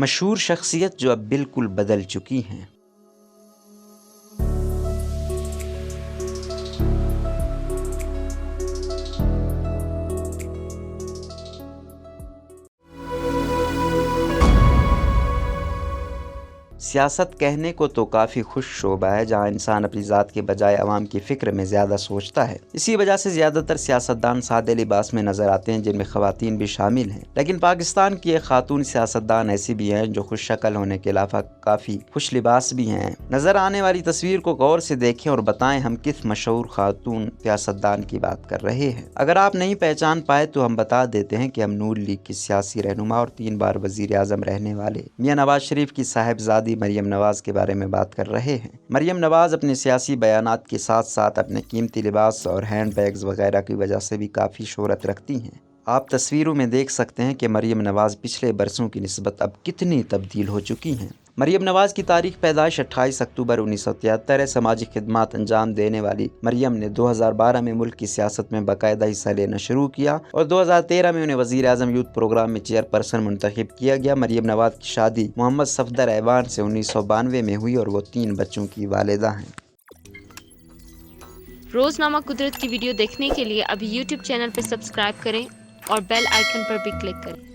مشہور شخصیت جو اب بالکل بدل چکی ہیں۔ سیاست کہنے کو تو کافی خوش شعبہ ہے جہاں انسان اپنی ذات کے بجائے عوام کی فکر میں زیادہ سوچتا ہے۔ اسی وجہ سے زیادہ تر سیاستدان سادے لباس میں نظر آتے ہیں جن میں خواتین بھی شامل ہیں، لیکن پاکستان کی ایک خاتون سیاستدان ایسی بھی ہیں جو خوش شکل ہونے کے علاوہ کافی خوش لباس بھی ہیں۔ نظر آنے والی تصویر کو غور سے دیکھیں اور بتائیں ہم کس مشہور خاتون سیاستدان کی بات کر رہے ہیں۔ اگر آپ نہیں پہچان پائے تو ہم بتا دیتے ہیں کہ ہم نون لیگ کی سیاسی رہنما اور 3 بار وزیر اعظم رہنے والے میاں نواز شریف کی صاحبزادی مریم نواز کے بارے میں بات کر رہے ہیں۔ مریم نواز اپنے سیاسی بیانات کے ساتھ ساتھ اپنے قیمتی لباس اور ہینڈ بیگز وغیرہ کی وجہ سے بھی کافی شہرت رکھتی ہیں۔ آپ تصویروں میں دیکھ سکتے ہیں کہ مریم نواز پچھلے برسوں کی نسبت اب کتنی تبدیل ہو چکی ہیں۔ مریم نواز کی تاریخ پیدائش 28 اکتوبر 1973 ہے۔ سماجی خدمات انجام دینے والی مریم نے 2012 میں ملک کی سیاست میں باقاعدہ حصہ لینا شروع کیا اور 2013 میں انہیں وزیر اعظم یوتھ پروگرام میں چیئر پرسن منتخب کیا گیا۔ مریم نواز کی شادی محمد صفدر ایوان سے 1992 میں ہوئی اور وہ 3 بچوں کی والدہ ہیں۔ روزنامہ قدرت کی ویڈیو دیکھنے کے لیے ابھی یوٹیوب چینل پر سبسکرائب کریں اور بیل آئیکن پر بھی کلک کریں۔